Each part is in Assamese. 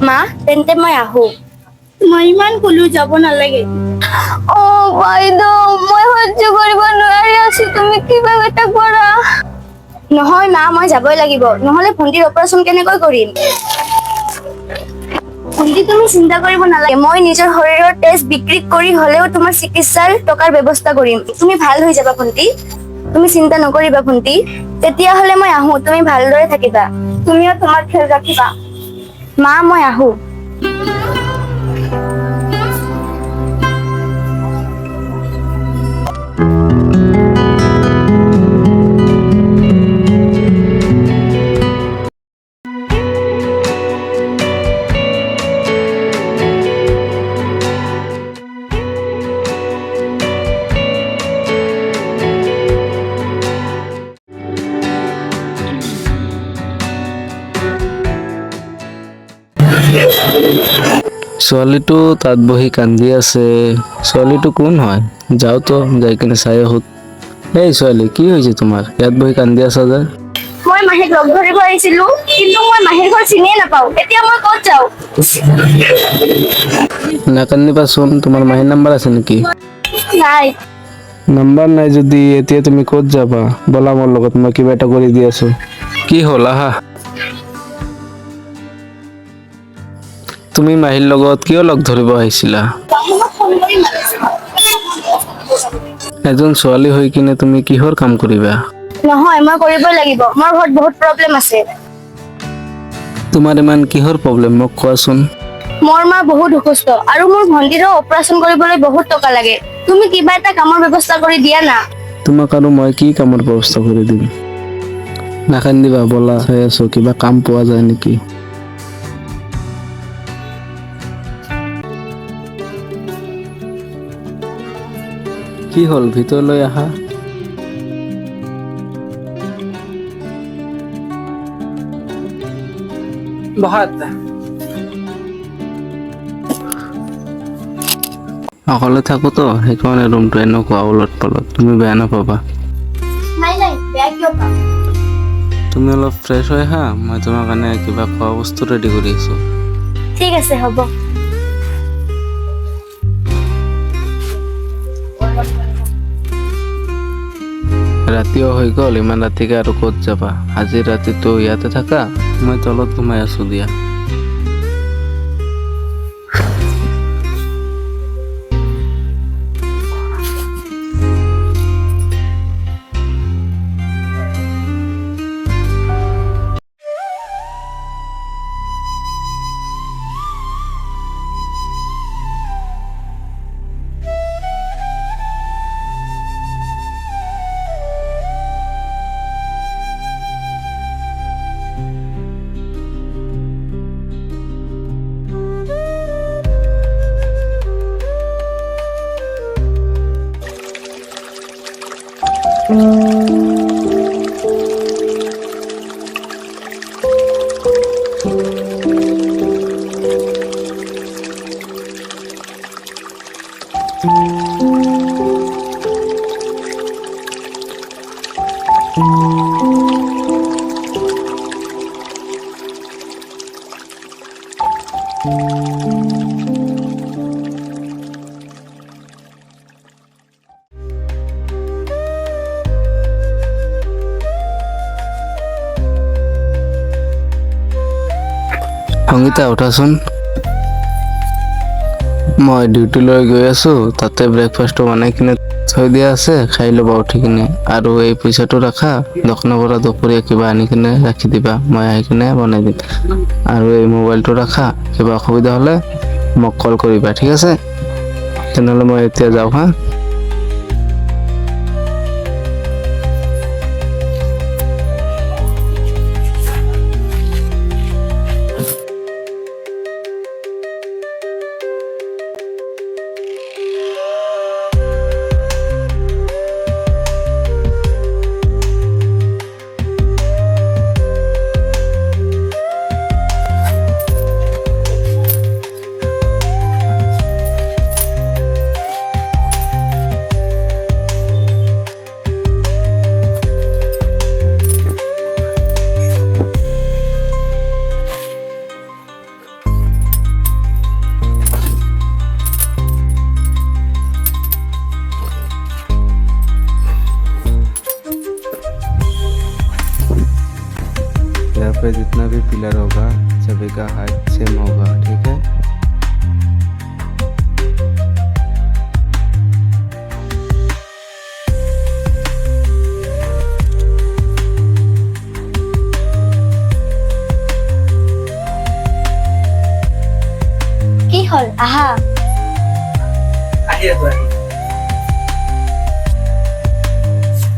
মা তেন্তে মই আহো। মই ইমান কলো যাব নালাগে। অ বাইদেউ মই সহ্য কৰিব নোৱাৰি আছো, তুমি কিবা এটা কৰা। নহয় মা, মই যাবই লাগিব, নহলে ভন্টিৰ অপাৰেশ্যন কেনেকৈ কৰিম? ভন্টি তুমি চিন্তা কৰিব নালাগে, মই নিজৰ শৰীৰৰ তেজ বিক্ৰী কৰি হলেও তোমাৰ চিকিৎসাৰ টকাৰ ব্যৱস্থা কৰিম। তুমি ভাল হৈ যাবা ভন্টি, তুমি চিন্তা নকৰিবা ভন্টি। তেতিয়াহলে মই আহো, তুমি ভালদৰে থাকিবা। তুমিও তোমাৰ খেয়াল ৰাখিবা। মা মই আহো। ছোৱালীটো তাত বহি কান্দি আছে। ছোৱালীটো কোন হয়? যাও তো যাই কিনে চাই আহো। এই ছোৱালী, কি হৈছে তোমাৰ? ইয়াত বহি কান্দি আছা যে? মই মাহীক লগ ধৰিব আহিছিলো, কিন্তু মই মাহীৰ ঘৰ চিনিয়ে নাপাও। এতিয়া মই ক'ত যাওঁ? নাকান্দিবাচোন, তোমাৰ মাহীৰ নাম্বাৰ আছে নেকি? নাই। নাম্বাৰ নাই যদি এতিয়া তুমি ক'ত যাবা? ব'লা মোৰ লগত, মই কিবা এটা কৰি দি আছো। কি হ'ল, আহা। তুমি মাহীৰ লগত কিয় লগ ধৰিব আহিছিলা? এজন ছোৱালী হৈ কিনে তুমি কিহৰ কাম কৰিবা? নহয়, মই কৰিবই লাগিব, মোৰ ঘৰত বহুত প্ৰব্লেম আছে। তোমাৰ ইমান কিহৰ প্ৰব্লেম মোক কোৱাচোন? মোৰ মা বহুত অসুস্থ আৰু মোৰ ভন্টিৰো অপাৰেশ্যন কৰিবলৈ বহুত টকা লাগে। তুমি কিবা এটা কামৰ ব্যৱস্থা কৰি দিয়া না। তোমাক আৰু মই কি কামৰ ব্যৱস্থা কৰি দিম? নাকান্দিবা, ব'লা চাই আছো কিবা কাম পোৱা যায় নেকি। কি হ'ল, ভিতৰলৈ আহা। অকলে থাকোতো, সেইকাৰণে ৰুমটো এনেকুৱা ওলট পালট, তুমি বেয়া নাপাবা। নাই নাই, বেয়া কিয় পাম? তুমি অলপ ফ্ৰেছ হৈ আহা, মই তোমাৰ কাৰণে কিবা খোৱা বস্তু ৰেডি কৰি আছো। ঠিক আছে, হ'ব। ৰাতিও হৈ গ'ল, ইমান ৰাতিকে আৰু ক'ত যাবা? আজি ৰাতিটো ইয়াতে থাকা, মই তলত ঘুমাই আছো দিয়া। সংগীতা, উঠাচোন। মই ডিউটিলৈ গৈ আছো, তাতে ব্ৰেকফাষ্টটো বনাই কিনে থৈ দিয়া আছে, খাই ল'বা উঠি কিনে। আৰু এই পইচাটো ৰাখা, দোকানৰ পৰা দুপৰীয়া কিবা আনি কিনে ৰাখি দিবা, মই আহি কিনে বনাই দিম। আৰু এই মোবাইলটো ৰাখা, কিবা অসুবিধা হ'লে মোক কল কৰিবা, ঠিক আছে? তেনেহ'লে মই এতিয়া যাওঁ হা। पे जितना भी पिलर होगा सभी का हाइट सेम होगा, ठीक है। কি হল আহা।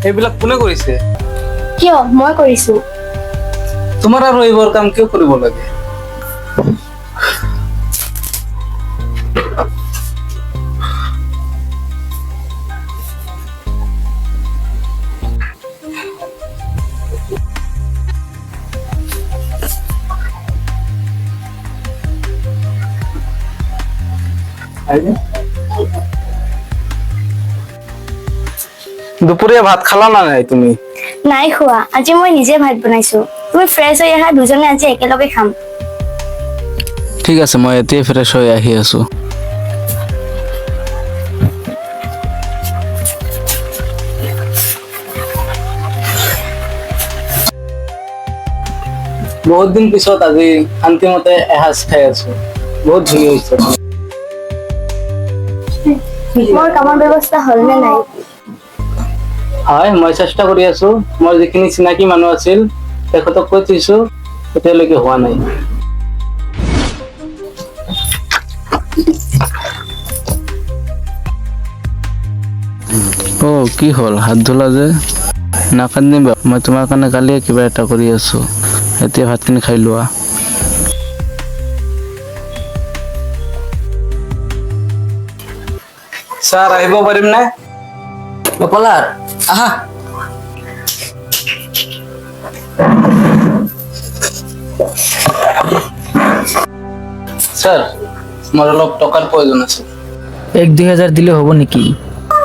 এইবিলাক কোনে কৰিছে? কিয় মই কৰিছো? তোমাৰ আৰু এইবোৰ কাম কিয় কৰিব লাগে? দুপৰীয়া ভাত খালা না নাই তুমি? নাই খোৱা, আজি মই নিজে ভাত বনাইছো। তুমি ফ্ৰেছ হৈ আহা, দুজনে আজি একেলগে খাম। ঠিক আছে, মই এতিয়াই ফ্ৰেছ হৈ আহি আছো। বহুত দিন পিছত আজি শান্তিমতে এসাঁজ খাই আছো, বহুত ধুনীয়া হৈছে। মোৰ কামৰ ব্যৱস্থা হ'ল নে নাই? হয়, মই চেষ্টা কৰি আছো। মোৰ যিখিনি চিনাকি মানুহ আছিল তেখেতক কৈ থৈছো, এতিয়ালৈকে হোৱা নাই। অ, কি হ'ল? হাত ধুলা যে? নাকান্দিবা, মই তোমাৰ কাৰণে কালিয়ে কিবা এটা কৰি আছো। এতিয়া ভাতখিনি খাই লোৱা। ছাৰ, আহিব পাৰিম নে? পলাৰ আহা। ছাৰ, মোৰ অলপ টকাৰ প্ৰয়োজন আছিল। 1-2 হাজাৰ দিলে হ'ব নেকি?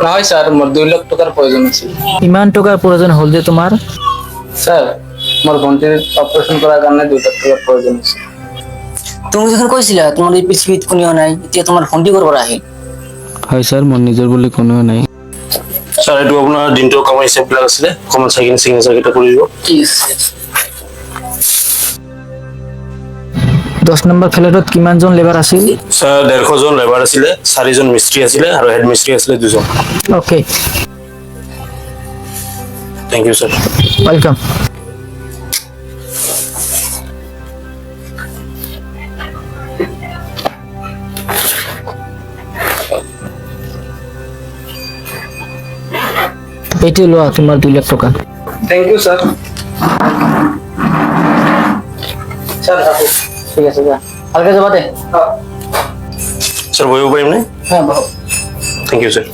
নহয় ছাৰ, মোৰ 2 লাখ টকাৰ প্ৰয়োজন আছিল। ইমান টকাৰ প্ৰয়োজন হ'ল যে তোমাৰ? ছাৰ, মোৰ ভণ্টিৰ অপাৰেশ্যন কৰাৰ কাৰণে 2 লাখ টকাৰ প্ৰয়োজন আছিল। তুমি যখন কৈছিলা তোমাৰ এই পৃথিৱীত কোনেও নাই, এতিয়া তোমাৰ ভণ্টি ক'ৰ পৰা আহিল? হয় ছাৰ, মোৰ নিজৰ বুলি কোনেও নাই। ছাৰ, এইটো আপোনাৰ দিনটো কামৰ হিচাপবিলাক আছিলে, অকণমান চাই কিনে চিগনেচাৰ কেইটা কৰি দিব। ঠিক আছে। 10 নম্বৰ ফ্লেটত কিমানজন লেবাৰ আছিল? ছাৰ, 150 জন লেবাৰ আছিলে, 4 জন মিস্ত্ৰী আছিলে আৰু হেড মিস্ত্ৰী আছিলে 2 জন। Okay, thank you sir. Welcome. এইটো লোৱা তোমাৰ 2 লাখ টকা। Thank you sir. ছাৰ, ঠিক আছে, যা ভালকে যাবা দে। ছাৰ, বহিব পাৰিমনে? হ্যাঁ, বহো। Thank you sir.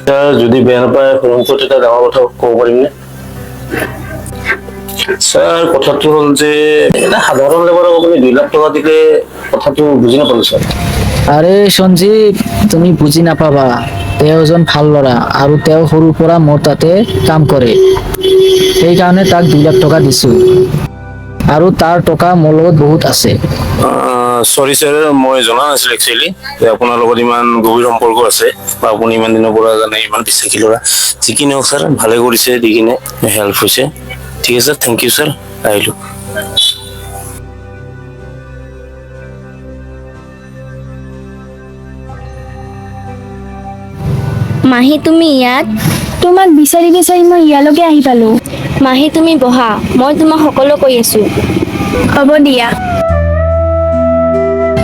ছাৰ, যদি বেয়া নাপায় সন্মুখত এটা ডাঙৰ কথা ক'ব পাৰিমনে? ছাৰ, কথাটো হ'ল যে এটা সাধাৰণ লেবাৰক আপুনি 2 লাখ টকা দিলে কথাটো বুজি নাপালো ছাৰ। আৰে সঞ্জীৱ, তুমি বুজি নাপাবা। তেওঁ এজন ভাল ল'ৰা আৰু তেওঁ সৰুৰ পৰা মোৰ তাতে কাম কৰে। সেইকাৰণে তাক 2 লাখ টকা দিছো আৰু তাৰ টকা মোৰ লগত বহুত আছে। চৰি ছাৰ, মই জনা নাছিলো একচুৱেলি যে আপোনাৰ লগত ইমান গভীৰ সম্পৰ্ক আছে বা আপুনি ইমান দিনৰ পৰা জানে, ইমান বিশ্বাসী ল'ৰা। যি কি নহওক ছাৰ, ভালে কৰিছে দি কিনে, হেল্প হৈছে। ঠিক আছে, থেংক ইউ ছাৰ, আহিলোঁ। মাহী, তুমি ইয়াত? তোমাক বিচাৰি বিচাৰি মই ইয়ালৈকে আহি পালো। মাহী, তুমি বহা, মই তোমাক সকলো কৈ আছো। হ'ব দিয়া।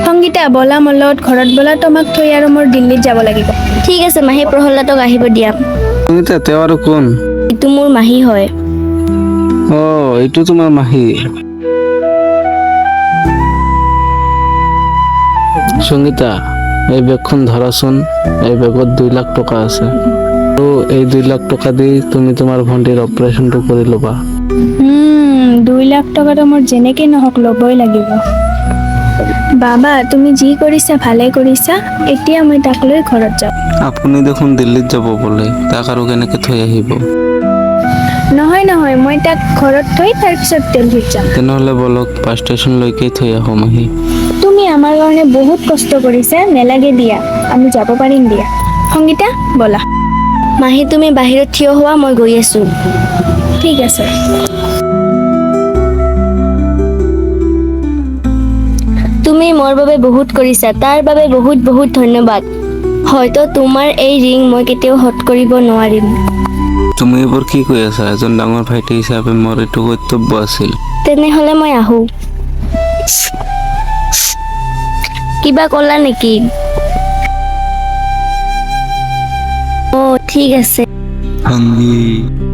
সংগীতা, বলা মোৰ লগত ঘৰত বলা, তোমাক থৈ আৰু মোৰ দিল্লীত যাব লাগিব। ঠিক আছে মাহী, প্ৰহ্লাদক আহিব দিয়া। সংগীতা, তেওঁ আৰু কোন? এইটো মোৰ মাহী হয়। অ, এইটো তোমাৰ মাহী। সংগীতা, এই বেগখন ধৰাচোন। এই বেগত 2 লাখ টকা আছে আৰু এই 2 লাখ টকা দি তুমি তোমাৰ ভণ্টিৰ অপাৰেশ্যনটো কৰি ল'বা। 2 লাখ টকাটো মোৰ যেনেকৈ নহওক ল'বই লাগিব। বাবা, তুমি যি কৰিছা ভালে কৰিছা। এতিয়া মই তাক লৈ ঘৰত যাওঁ। আপুনি দেখোন দিল্লীত যাব বোলে, তাক আৰু কেনেকে থৈ আহিব? নহয় নহয়, মই তাক ঘৰত থৈ তাৰপিছত দিল্লীত যাম। তেনেহ'লে বলক, বাছ ষ্টেচনলৈকে থৈ আহো মাহী। তুমি আমাৰ কাৰণে বহুত কষ্ট কৰিছা, নেলাগে দিয়া, আমি যাব পাৰিম দিয়া। সংগীতা, বলা। মাহী তুমি বাহিৰত থিয় হোৱা, মই গৈ আছো। ঠিক আছে। তুমি মোৰ বাবে বহুত কৰিছা, তাৰ বাবে বহুত বহুত ধন্যবাদ। হয়তো তোমাৰ এই ৰিং মই কেতিয়াও হত কৰিব নোৱাৰিম। তুমি এইবোৰ কি কৈ আছা? এজন ডাঙৰ ভাইটি হিচাপে মোৰ এইটো কৰ্তব্য আছিল। তেনেহলে মই আহো। কিবা ক'লা নেকি? ঠিক আছে। সঞ্জীৱ